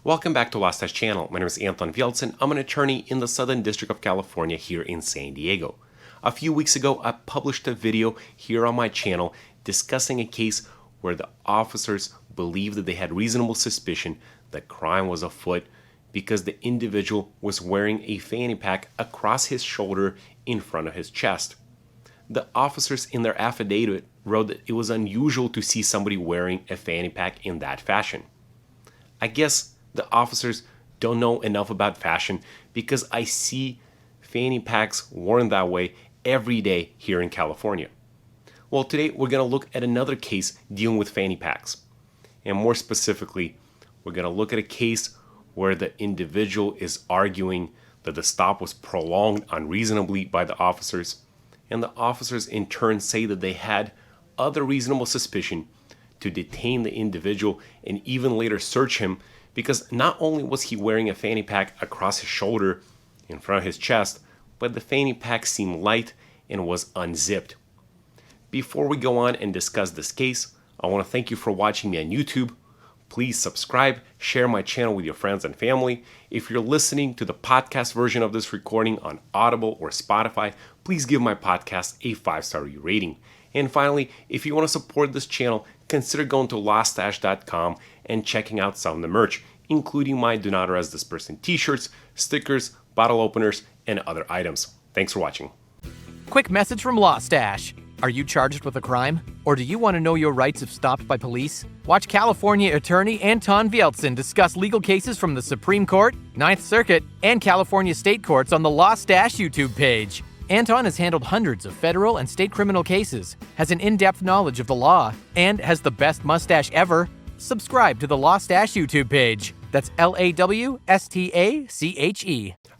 Welcome back to Lost Dash Channel. My name is Anton Vieltsin. I'm an attorney in the Southern District of California here in San Diego. A few weeks ago, I published a video here on my channel discussing a case where the officers believed that they had reasonable suspicion that crime was afoot because the individual was wearing a fanny pack across his shoulder in front of his chest. The officers in their affidavit wrote that it was unusual to see somebody wearing a fanny pack in that fashion. I guess the officers don't know enough about fashion because I see fanny packs worn that way every day here in California. Well, today we're going to look at another case dealing with fanny packs. And more specifically, we're going to look at a case where the individual is arguing that the stop was prolonged unreasonably by the officers, and the officers in turn say that they had other reasonable suspicion to detain the individual and even later search him because not only was he wearing a fanny pack across his shoulder in front of his chest, but the fanny pack seemed light and was unzipped. Before we go on and discuss this case, I want to thank you for watching me on YouTube. Please subscribe, share my channel with your friends and family. If you're listening to the podcast version of this recording on Audible or Spotify, please give my podcast a 5-star rating. And finally, if you want to support this channel, consider going to lostdash.com and checking out some of the merch, including my Do Not Arrest This Person t-shirts, stickers, bottle openers, and other items. Thanks for watching. Quick message from Lost Dash. Are you charged with a crime? Or do you want to know your rights if stopped by police? Watch California attorney Anton Vieltsin discuss legal cases from the Supreme Court, Ninth Circuit, and California state courts on the Lost Dash YouTube page. Anton has handled hundreds of federal and state criminal cases, has an in-depth knowledge of the law, and has the best mustache ever. Subscribe to the Lost Dash YouTube page. That's LAWSTACHE.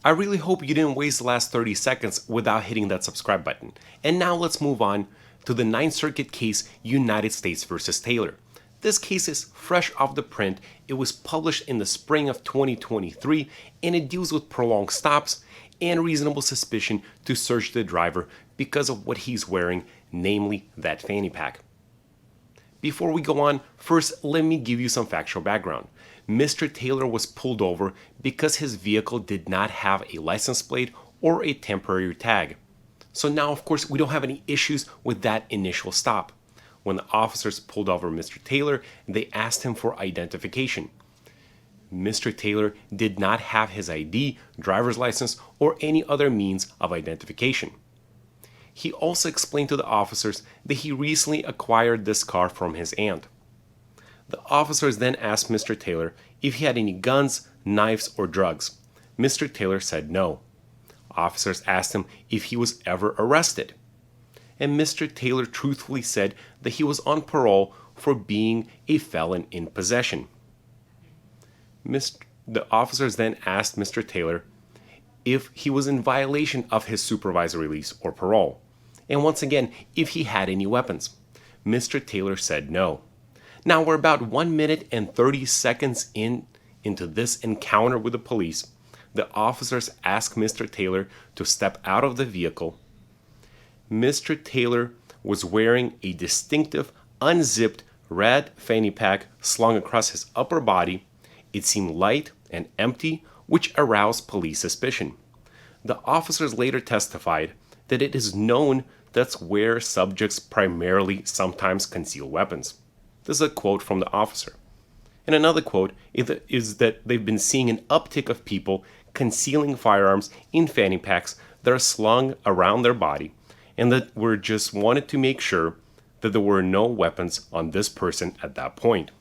I really hope you didn't waste the last 30 seconds without hitting that subscribe button. And now let's move on to the Ninth Circuit case United States v. Taylor. This case is fresh off the print. It was published in the spring of 2023 and it deals with prolonged stops and reasonable suspicion to search the driver because of what he's wearing, namely that fanny pack. Before we go on, first let me give you some factual background. Mr. Taylor was pulled over because his vehicle did not have a license plate or a temporary tag. So now, of course, we don't have any issues with that initial stop. When the officers pulled over Mr. Taylor, they asked him for identification. Mr. Taylor did not have his ID, driver's license, or any other means of identification. He also explained to the officers that he recently acquired this car from his aunt. The officers then asked Mr. Taylor if he had any guns, knives, or drugs. Mr. Taylor said no. Officers asked him if he was ever arrested. And Mr. Taylor truthfully said that he was on parole for being a felon in possession. The officers then asked Mr. Taylor if he was in violation of his supervisory release or parole. And once again, if he had any weapons. Mr. Taylor said no. Now we're about 1 minute and 30 seconds into this encounter with the police. The officers asked Mr. Taylor to step out of the vehicle. Mr. Taylor was wearing a distinctive, unzipped red fanny pack slung across his upper body. It seemed light and empty, which aroused police suspicion. The officers later testified that it is known that's where subjects primarily sometimes conceal weapons. This is a quote from the officer. And another quote is that they've been seeing an uptick of people concealing firearms in fanny packs that are slung around their body, and that were just wanted to make sure that there were no weapons on this person at that point.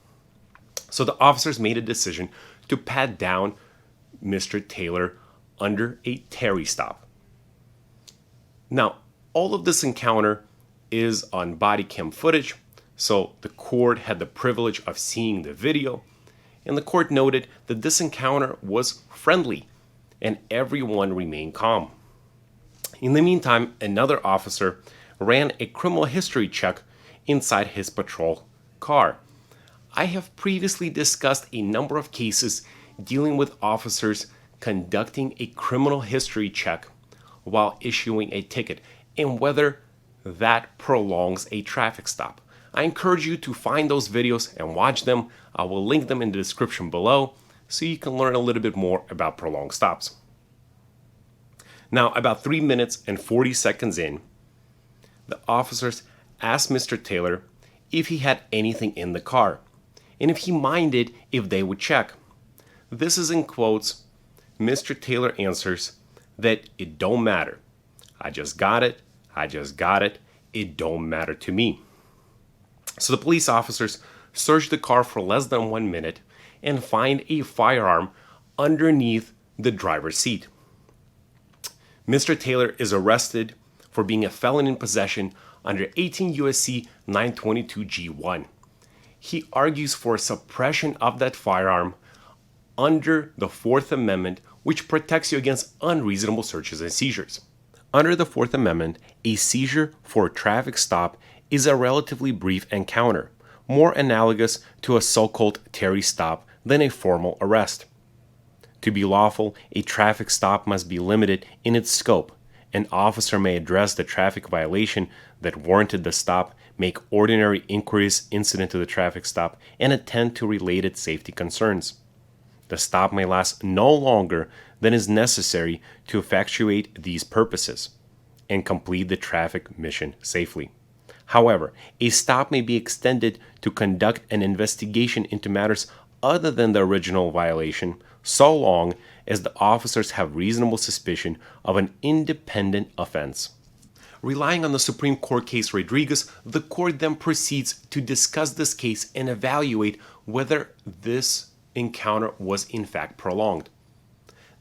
So the officers made a decision to pat down Mr. Taylor under a Terry stop. Now, all of this encounter is on body cam footage, so the court had the privilege of seeing the video, and the court noted that this encounter was friendly and everyone remained calm. In the meantime, another officer ran a criminal history check inside his patrol car. I have previously discussed a number of cases dealing with officers conducting a criminal history check while issuing a ticket and whether that prolongs a traffic stop. I encourage you to find those videos and watch them. I will link them in the description below so you can learn a little bit more about prolonged stops. Now, about 3 minutes and 40 seconds in, the officers asked Mr. Taylor if he had anything in the car, and if he minded if they would check. This is in quotes. Mr. Taylor answers that it don't matter. I just got it. It don't matter to me. So the police officers searched the car for less than 1 minute and find a firearm underneath the driver's seat. Mr. Taylor is arrested for being a felon in possession under 18 U.S.C. 922 G1. He argues for suppression of that firearm under the Fourth Amendment, which protects you against unreasonable searches and seizures. Under the Fourth Amendment, a seizure for a traffic stop is a relatively brief encounter, more analogous to a so-called Terry stop than a formal arrest. To be lawful, a traffic stop must be limited in its scope. An officer may address the traffic violation that warranted the stop, make ordinary inquiries incident to the traffic stop, and attend to related safety concerns. The stop may last no longer than is necessary to effectuate these purposes and complete the traffic mission safely. However, a stop may be extended to conduct an investigation into matters other than the original violation, so long as the officers have reasonable suspicion of an independent offense. Relying on the Supreme Court case Rodriguez, the court then proceeds to discuss this case and evaluate whether this encounter was in fact prolonged.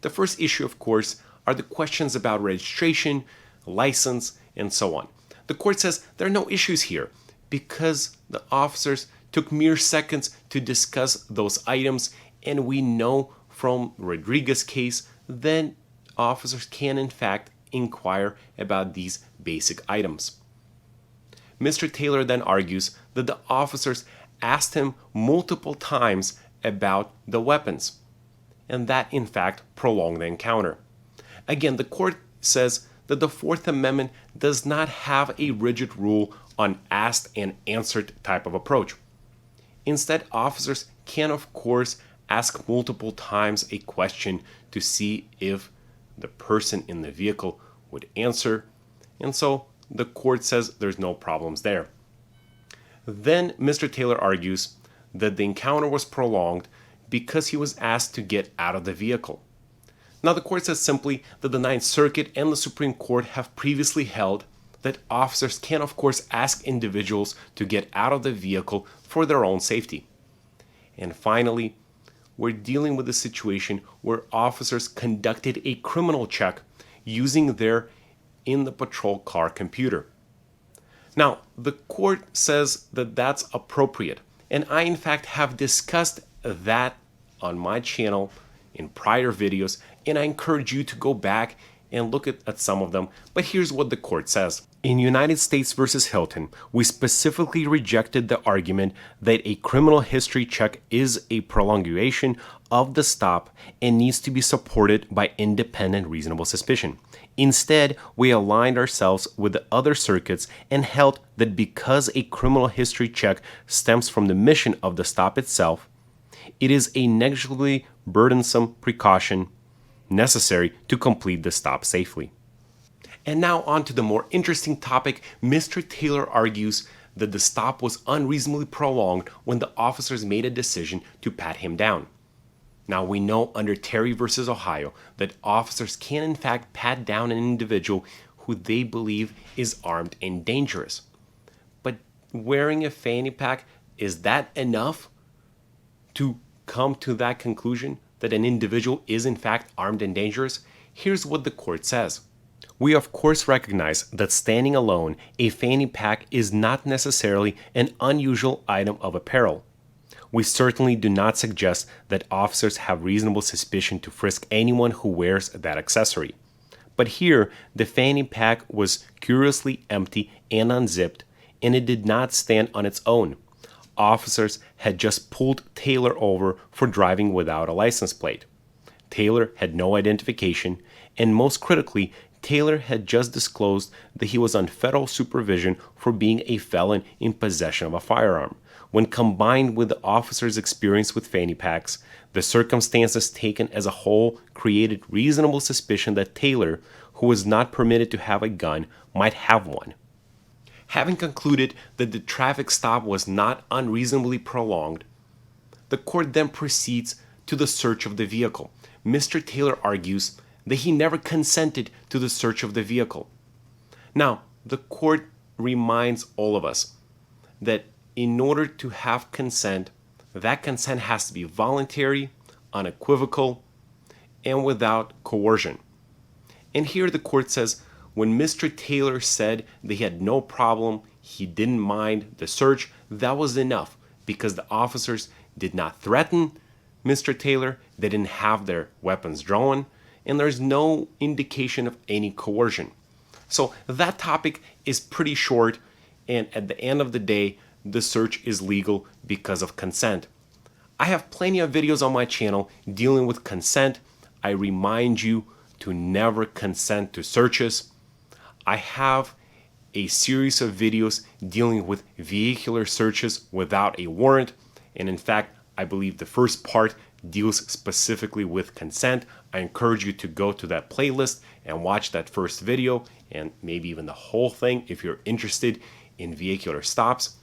The first issue, of course, are the questions about registration, license, and so on. The court says there are no issues here because the officers took mere seconds to discuss those items, and we know from Rodriguez's case that officers can in fact inquire about these basic items. Mr. Taylor then argues that the officers asked him multiple times about the weapons, and that in fact prolonged the encounter. Again, the court says that the Fourth Amendment does not have a rigid rule on asked and answered type of approach. Instead, officers can of course ask multiple times a question to see if the person in the vehicle would answer, and so the court says there's no problems there. Then Mr. Taylor argues that the encounter was prolonged because he was asked to get out of the vehicle. Now the court says simply that the Ninth Circuit and the Supreme Court have previously held that officers can of course ask individuals to get out of the vehicle for their own safety. And finally, we're dealing with a situation where officers conducted a criminal check using their in the patrol car computer. Now, the court says that that's appropriate, and I in fact have discussed that on my channel in prior videos, and I encourage you to go back and look at some of them. But here's what the court says. In United States v. Hilton, we specifically rejected the argument that a criminal history check is a prolongation of the stop and needs to be supported by independent reasonable suspicion. Instead, we aligned ourselves with the other circuits and held that because a criminal history check stems from the mission of the stop itself, it is a negligibly burdensome precaution necessary to complete the stop safely. And now on to the more interesting topic. Mr. Taylor argues that the stop was unreasonably prolonged when the officers made a decision to pat him down. Now we know under Terry v. Ohio that officers can in fact pat down an individual who they believe is armed and dangerous. But wearing a fanny pack, is that enough to come to that conclusion that an individual is in fact armed and dangerous? Here's what the court says. We of course recognize that standing alone, a fanny pack is not necessarily an unusual item of apparel. We certainly do not suggest that officers have reasonable suspicion to frisk anyone who wears that accessory. But here, the fanny pack was curiously empty and unzipped, and it did not stand on its own. Officers had just pulled Taylor over for driving without a license plate. Taylor had no identification, and most critically, Taylor had just disclosed that he was on federal supervision for being a felon in possession of a firearm, When combined with the officer's experience with fanny packs, the circumstances taken as a whole created reasonable suspicion that Taylor, who was not permitted to have a gun, might have one. Having concluded that the traffic stop was not unreasonably prolonged, the court then proceeds to the search of the vehicle. Mr. Taylor argues that he never consented to the search of the vehicle. Now, the court reminds all of us that in order to have consent, that consent has to be voluntary, unequivocal, and without coercion. And here the court says, when Mr. Taylor said that he had no problem, he didn't mind the search, that was enough because the officers did not threaten Mr. Taylor, they didn't have their weapons drawn, and there's no indication of any coercion. So that topic is pretty short, and at the end of the day, the search is legal because of consent. I have plenty of videos on my channel dealing with consent. I remind you to never consent to searches. I have a series of videos dealing with vehicular searches without a warrant, and in fact, I believe the first part deals specifically with consent. I encourage you to go to that playlist and watch that first video, and maybe even the whole thing if you're interested in vehicular stops.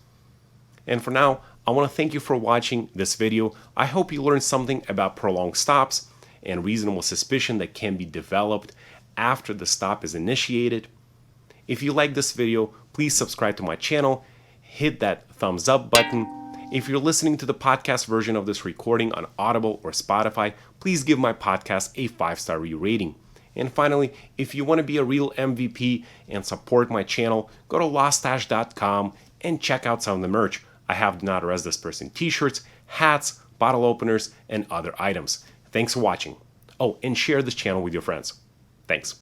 And for now, I want to thank you for watching this video. I hope you learned something about prolonged stops and reasonable suspicion that can be developed after the stop is initiated. If you like this video, please subscribe to my channel, hit that thumbs up button. If you're listening to the podcast version of this recording on Audible or Spotify, please give my podcast a 5-star rating. And finally, if you want to be a real MVP and support my channel, go to loststash.com and check out some of the merch. I have Do Not Arrest This Person t-shirts, hats, bottle openers, and other items. Thanks for watching. Oh, and share this channel with your friends. Thanks.